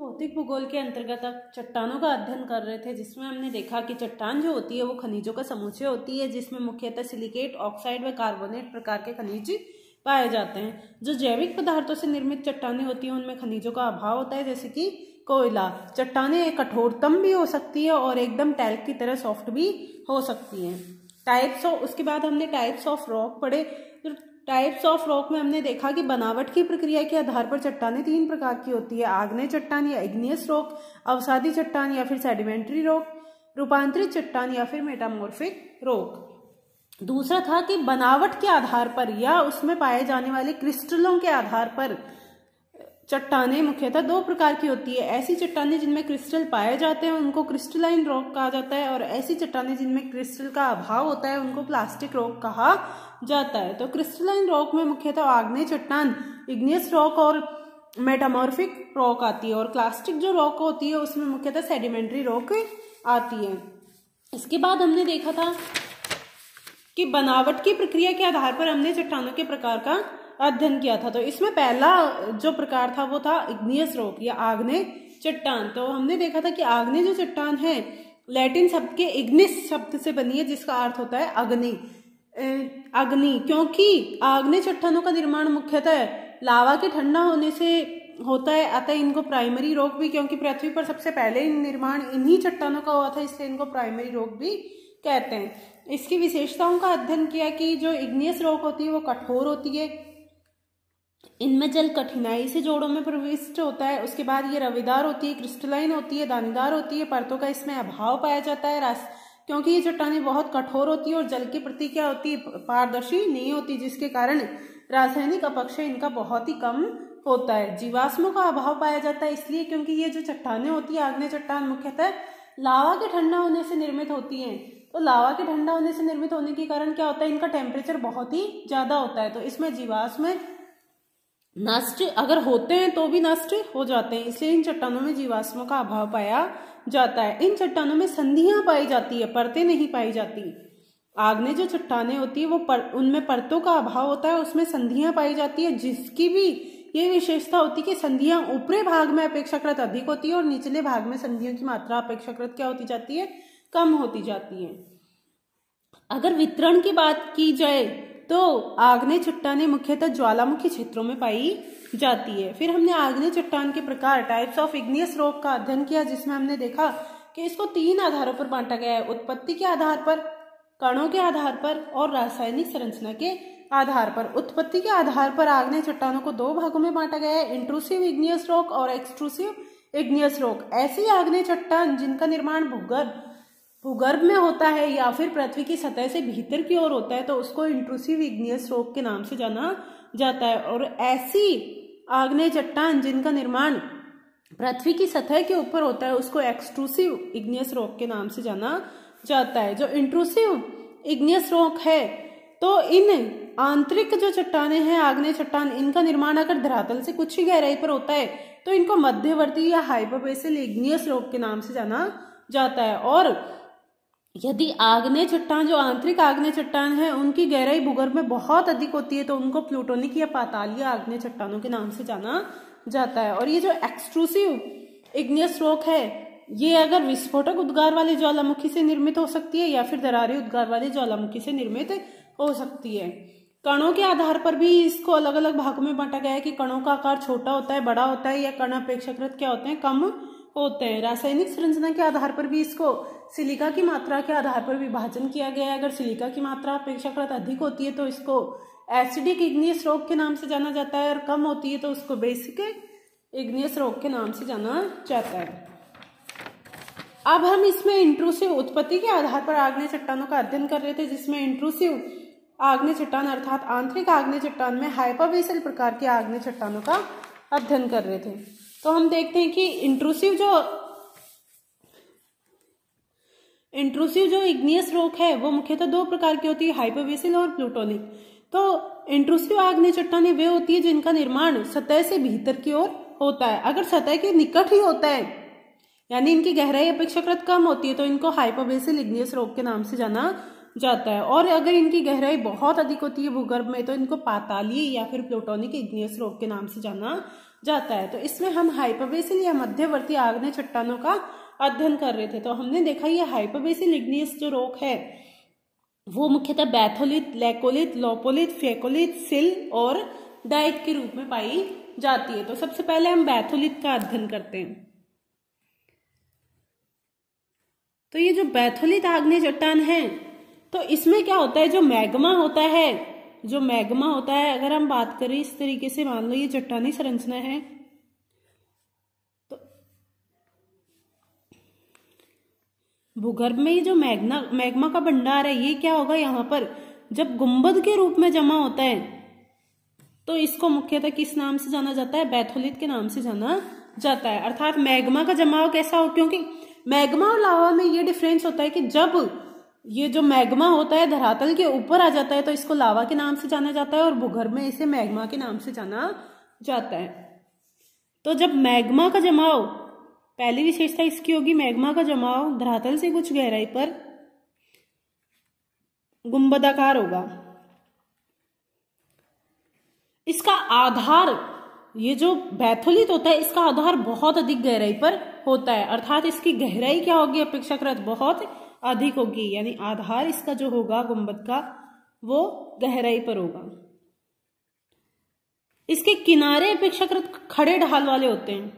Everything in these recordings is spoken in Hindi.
भौतिक भूगोल के अंतर्गत अब चट्टानों का अध्ययन कर रहे थे, जिसमें हमने देखा कि चट्टान जो होती है वो खनिजों का समुच्चय होती है, जिसमें मुख्यतः सिलिकेट, ऑक्साइड व कार्बोनेट प्रकार के खनिज पाए जाते हैं। जो जैविक पदार्थों से निर्मित चट्टानें होती हैं उनमें खनिजों का अभाव होता है, जैसे कि कोयला। चट्टानें कठोरतम भी हो सकती है और एकदम टैल्क की तरह सॉफ्ट भी हो सकती हैं। उसके बाद हमने टाइप्स ऑफ रॉक पढ़े। टाइप्स ऑफ रॉक में हमने देखा कि बनावट की प्रक्रिया के आधार पर चट्टानें 3 प्रकार की होती है: आग्नेय चट्टान या इग्नियस रॉक, अवसादी चट्टान या फिर सेडिमेंट्री रॉक, रूपांतरित चट्टान या फिर मेटामॉर्फिक रॉक। दूसरा था कि बनावट के आधार पर या उसमें पाए जाने वाले क्रिस्टलों के आधार पर चट्टानें मुख्यतः 2 प्रकार की होती है। ऐसी चट्टानें जिनमें क्रिस्टल पाए जाते हैं उनको क्रिस्टलाइन रॉक कहा जाता है, और ऐसी चट्टानें जिनमें क्रिस्टल का अभाव होता है उनको प्लास्टिक रॉक कहा जाता है। तो क्रिस्टलाइन रॉक में मुख्यतः आग्नेय चट्टान, इग्नियस रॉक और मेटामॉर्फिक रॉक आती है, और प्लास्टिक जो रॉक होती है उसमें मुख्यतः सेडिमेंट्री रॉक आती है। इसके बाद हमने देखा था कि बनावट की प्रक्रिया के आधार पर हमने चट्टानों के प्रकार का अध्ययन किया था। तो इसमें पहला जो प्रकार था वो था इग्नियस रॉक या आग्नेय चट्टान। तो हमने देखा था कि आग्नेय जो चट्टान है लैटिन शब्द के इग्निस शब्द से बनी है, जिसका अर्थ होता है अग्नि। क्योंकि आग्नेय चट्टानों का निर्माण मुख्यतः लावा के ठंडा होने से होता है, अतः इनको प्राइमरी रॉक भी, क्योंकि पृथ्वी पर सबसे पहले निर्माण इन्हीं चट्टानों का हुआ था, इसलिए इनको प्राइमरी रॉक भी कहते हैं। इसकी विशेषताओं का अध्ययन किया कि जो इग्नियस रॉक होती है वो कठोर होती है, इनमें जल कठिनाई से जोड़ों में प्रविष्ट होता है। उसके बाद ये रवेदार होती है, क्रिस्टलाइन होती है, दानेदार होती है, परतों का इसमें अभाव पाया जाता है क्योंकि ये चट्टानें बहुत कठोर होती है और जल के प्रति क्या होती है, पारदर्शी नहीं होती, जिसके कारण रासायनिक अपक्षय इनका बहुत ही कम होता है। जीवाश्मों का अभाव पाया जाता है इसलिए क्योंकि ये जो चट्टानें होती है आग्नेय चट्टान मुख्यतः लावा के ठंडा होने से निर्मित होती हैं। तो लावा के ठंडा होने से निर्मित होने के कारण क्या होता है, इनका टेम्परेचर बहुत ही ज्यादा होता है, तो इसमें जीवाश्म नष्ट अगर होते हैं तो भी नष्ट हो जाते हैं, इसलिए इन चट्टानों में जीवाश्मों का अभाव पाया जाता है। इन चट्टानों में संधियां पाई जाती है, परतें नहीं पाई जाती। आग्नेय जो चट्टानें होती है वो उनमें परतों का अभाव होता है, उसमें संधियां पाई जाती है, जिसकी भी ये विशेषता होती है कि संधियां ऊपरी भाग में अपेक्षाकृत अधिक होती है और निचले भाग में संधियों की मात्रा अपेक्षाकृत क्या होती जाती है, कम होती जाती है। अगर वितरण की बात की जाए तो आग्नेय चट्टानें मुख्यतः ज्वालामुखी क्षेत्रों में पाई जाती है। फिर हमने आग्नेय चट्टान के प्रकार टाइप्स ऑफ इग्नियस रॉक का अध्ययन किया, जिसमें हमने देखा कि इसको 3 आधारों पर बांटा गया है: उत्पत्ति के आधार पर, कणों के आधार पर और रासायनिक संरचना के आधार पर। उत्पत्ति के आधार पर आग्नेय चट्टानों को 2 भागों में बांटा गया है: इंट्रूसिव इग्नियस रॉक और एक्सट्रूसिव इग्नियस रॉक। ऐसी आग्नेय चट्टान जिनका निर्माण भूगर्भ में होता है या फिर पृथ्वी की सतह से भीतर की ओर होता है तो उसको इंट्रूसिव इग्नियस रॉक के नाम से जाना जाता है, और ऐसी आग्नेय चट्टान जिनका निर्माण पृथ्वी की सतह के ऊपर होता है उसको एक्सट्रूसिव इग्नियस रॉक के नाम से जाना जाता है। जो इंट्रूसिव इग्नियस रॉक है तो इन आंतरिक जो चट्टानें हैं आग्नेय चट्टान, इनका निर्माण अगर धरातल से कुछ ही गहराई पर होता है तो इनको मध्यवर्ती या हाइपोबेसिल इग्नियस रॉक के नाम से जाना जाता है। और यदि आग्नेय चट्टान जो आंतरिक आग्नेय चट्टान है उनकी गहराई भूगर्भ में बहुत अधिक होती है तो उनको प्लूटोनिक या पातालीय आग्नेय चट्टानों के नाम से जाना जाता है। और ये जो एक्सट्रूसिव इग्नियस रॉक है ये अगर विस्फोटक उद्गार वाले ज्वालामुखी से निर्मित हो सकती है या फिर दरारी उद्गार वाले ज्वालामुखी से निर्मित हो सकती है। कणों के आधार पर भी इसको अलग अलग भागों में बांटा गया है कि कणों का आकार छोटा होता है, बड़ा होता है, या कण अपेक्षाकृत क्या होते हैं, कम होते हैं। रासायनिक संरचना के आधार पर भी इसको सिलिका की मात्रा के आधार पर विभाजन किया गया है। अगर सिलिका की मात्रा अपेक्षाकृत अधिक होती है तो इसको एसिडिक इग्नियस रॉक के नाम से जाना जाता है, और कम होती है तो उसको बेसिक इग्नियस रॉक के नाम से जाना जाता है। अब हम इसमें इंट्रूसिव उत्पत्ति के आधार पर आग्नेय चट्टानों का अध्ययन कर रहे थे, जिसमें इंट्रूसिव आग्नेय चट्टान अर्थात आंतरिक आग्नेय चट्टान में हाइपोबेसिल प्रकार के आग्नेय चट्टानों का अध्ययन कर रहे थे। तो हम देखते हैं कि इंट्रूसिव जो इग्नियस रॉक है वो मुख्यतः 2 प्रकार की होती है: हाइपोबेसिल और प्लूटोनिक। तो इंट्रूसिव आग्नेय चट्टानें वे होती है जिनका निर्माण सतह से भीतर की ओर होता है। अगर सतह के निकट ही होता है यानी इनकी गहराई अपेक्षाकृत कम होती है तो इनको हाइपोबेसिल इग्नियस रॉक के नाम से जाना जाता है, और अगर इनकी गहराई बहुत अधिक होती है भूगर्भ में तो इनको पातालीय या फिर प्लूटोनिक इग्नियस रॉक के नाम से जाना जाता है। तो इसमें हम हाइपरबेसिल या मध्यवर्ती आग्नेय चट्टानों का अध्ययन कर रहे थे। तो हमने देखा ये हाइपरबेसिल इग्नियस जो रॉक है वो मुख्यतः बैथोलिथ, लैकोलिथ, लोपोलिथ, फेकोलिथ, सिल और डाइक के रूप में पाई जाती है। तो सबसे पहले हम बैथोलिथ का अध्ययन करते हैं। तो ये जो बैथोलिथ आग्नेय चट्टान है तो इसमें क्या होता है, जो मैग्मा होता है, अगर हम बात करें इस तरीके से, मान लो ये चट्टानी संरचना है, तो भूगर्भ में ये जो मैग्मा का भंडार है ये क्या होगा, यहाँ पर जब गुंबद के रूप में जमा होता है तो इसको मुख्यतः किस नाम से जाना जाता है, बैथोलिथ के नाम से जाना जाता है। अर्थात मैग्मा का जमाव कैसा हो, क्योंकि मैग्मा और लावा में ये डिफरेंस होता है कि जब ये जो मैग्मा होता है धरातल के ऊपर आ जाता है तो इसको लावा के नाम से जाना जाता है और भूगर्भ में इसे मैग्मा के नाम से जाना जाता है। तो जब मैग्मा का जमाव, पहली विशेषता इसकी होगी मैग्मा का जमाव धरातल से कुछ गहराई पर गुंबदाकार होगा। इसका आधार, ये जो बैथोलिथ होता है इसका आधार बहुत अधिक गहराई पर होता है, अर्थात इसकी गहराई क्या होगी, अपेक्षाकृत बहुत अधिक होगी, यानी आधार इसका जो होगा गुंबद का वो गहराई पर होगा। इसके किनारे अपेक्षाकृत खड़े ढाल वाले होते हैं,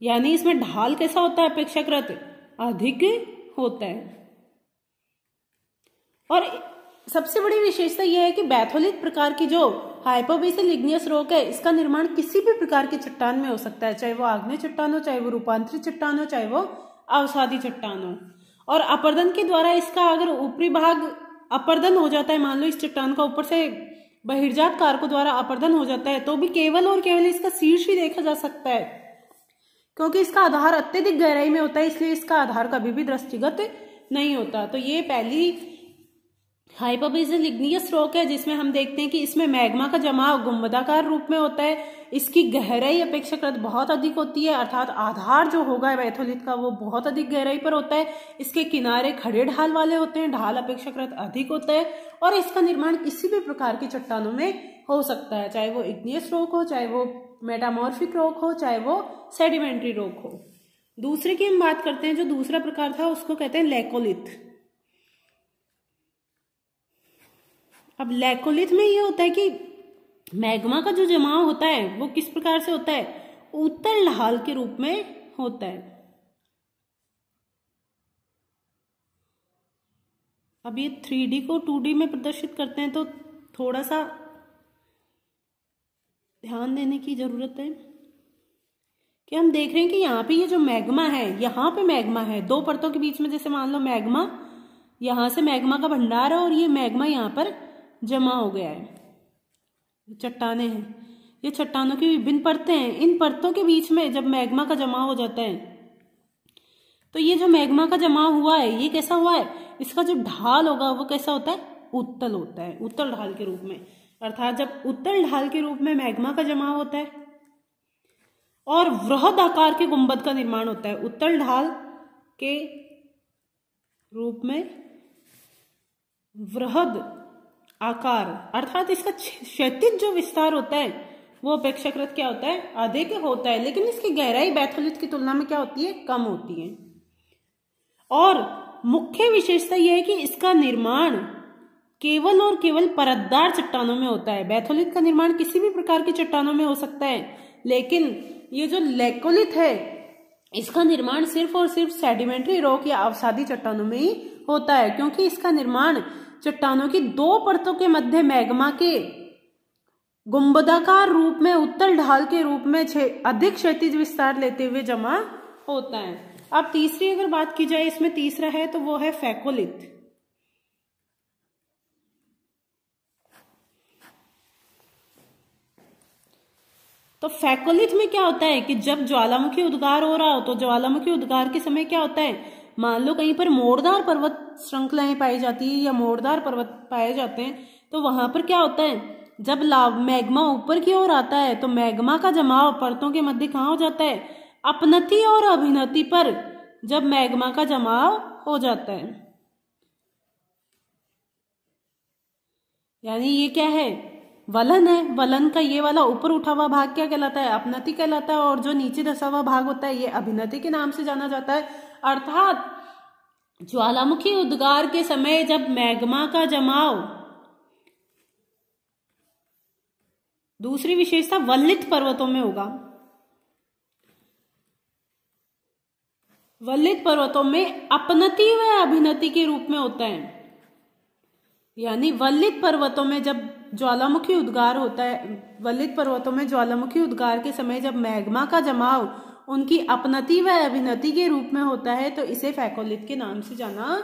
यानी इसमें ढाल कैसा होता है, अपेक्षाकृत अधिक होता है। और सबसे बड़ी विशेषता यह है कि बैथोलिथ प्रकार की जो हाइपरबेसिल इग्नियस रॉक है इसका निर्माण किसी भी प्रकार की चट्टान में हो सकता है, चाहे वो आग्नेय चट्टान हो, चाहे वो रूपांतरित चट्टान हो, चाहे वो अवसादी चट्टान हो। और अपर्दन के द्वारा इसका अगर ऊपरी भाग अपर्दन हो जाता है, मान लो इस चट्टान का ऊपर से बहिर्जात कारकों द्वारा अपर्दन हो जाता है, तो भी केवल और केवल इसका शीर्ष ही देखा जा सकता है, क्योंकि इसका आधार अत्यधिक गहराई में होता है, इसलिए इसका आधार कभी भी दृष्टिगत नहीं होता। तो ये पहली हाइपरबेसिल इग्नियस रॉक है जिसमें हम देखते हैं कि इसमें मैग्मा का जमाव गुंबदाकार रूप में होता है, इसकी गहराई अपेक्षाकृत बहुत अधिक होती है, अर्थात आधार जो होगा बैथोलिथ का वो बहुत अधिक गहराई पर होता है, इसके किनारे खड़े ढाल वाले होते हैं, ढाल अपेक्षाकृत अधिक होता है, और इसका निर्माण किसी भी प्रकार की चट्टानों में हो सकता है, चाहे वो इग्नियस रॉक हो, चाहे वो मेटामॉर्फिक रॉक हो, चाहे वो सेडिमेंट्री रॉक हो। दूसरे की हम बात करते हैं, जो दूसरा प्रकार था उसको कहते हैं लैकोलिथ। अब लैकोलिथ में ये होता है कि मैग्मा का जो जमाव होता है वो किस प्रकार से होता है, उत्तल ढाल के रूप में होता है। अब ये 3D को 2D में प्रदर्शित करते हैं तो थोड़ा सा ध्यान देने की जरूरत है कि हम देख रहे हैं कि यहाँ पे ये जो मैग्मा है, यहाँ पे मैग्मा है दो परतों के बीच में, जैसे मान लो मैग्मा, यहाँ से मैग्मा का भंडार है और ये मैग्मा यहाँ पर जमा हो गया है, चट्टाने हैं, ये चट्टानों की विभिन्न परतें हैं, इन परतों के बीच में जब मैग्मा का जमाव हो जाता है तो ये जो मैग्मा का जमाव हुआ है ये कैसा हुआ है, इसका जो ढाल होगा वो कैसा होता है, उत्तल होता है, उत्तल ढाल के रूप में। अर्थात जब उत्तल ढाल के रूप में मैग्मा का जमाव होता है और वृहद आकार के गुंबद का निर्माण होता है, उत्तल ढाल के रूप में वृहद आकार, अर्थात इसका क्षैतिज जो विस्तार होता है वो अपेक्षाकृत क्या होता है, अधिक होता है, लेकिन इसकी गहराई बैथोलिथ की तुलना में क्या होती है, कम होती है। और मुख्य विशेषता यह है कि इसका निर्माण केवल और केवल परतदार चट्टानों में होता है। बैथोलिथ का निर्माण किसी भी प्रकार की चट्टानों में हो सकता है, लेकिन ये जो लैकोलिथ है इसका निर्माण सिर्फ और सिर्फ सेडिमेंट्री रॉक या अवसादी चट्टानों में ही होता है, क्योंकि इसका निर्माण चट्टानों की दो परतों के मध्य मैग्मा के गुंबदाकार रूप में उत्तल ढाल के रूप में अधिक क्षैतिज विस्तार लेते हुए जमा होता है। अब तीसरी अगर बात की जाए, इसमें तीसरा है तो वो है फेकोलिथ। तो फेकोलिथ में क्या होता है कि जब ज्वालामुखी उद्गार हो रहा हो तो ज्वालामुखी उद्गार के समय क्या होता है, मान लो कहीं पर मोड़दार पर्वत श्रृंखलाएं पाई जाती है या मोड़दार पर्वत पाए जाते हैं, तो वहां पर क्या होता है, जब मैग्मा ऊपर की ओर आता है तो मैग्मा का जमाव परतों के मध्य कहाँ हो जाता है, अपनति और अभिनति पर जब मैग्मा का जमाव हो जाता है। यानी ये क्या है, वलन है, वलन का ये वाला ऊपर उठा हुआ भाग क्या कहलाता है? अपनति कहलाता है, और जो नीचे धसा हुआ भाग होता है ये अभिनति के नाम से जाना जाता है। अर्थात ज्वालामुखी उद्गार के समय जब मैग्मा का जमाव, दूसरी विशेषता वल्लित पर्वतों में होगा, वल्लित पर्वतों में अपनति व अभिनति के रूप में होता है। यानी वल्लित पर्वतों में जब ज्वालामुखी उद्गार होता है, वल्लित पर्वतों में ज्वालामुखी उद्गार के समय जब मैग्मा का जमाव उनकी अपनति व अभिनति के रूप में होता है तो इसे फैकोलिथ के नाम से जाना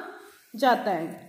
जाता है।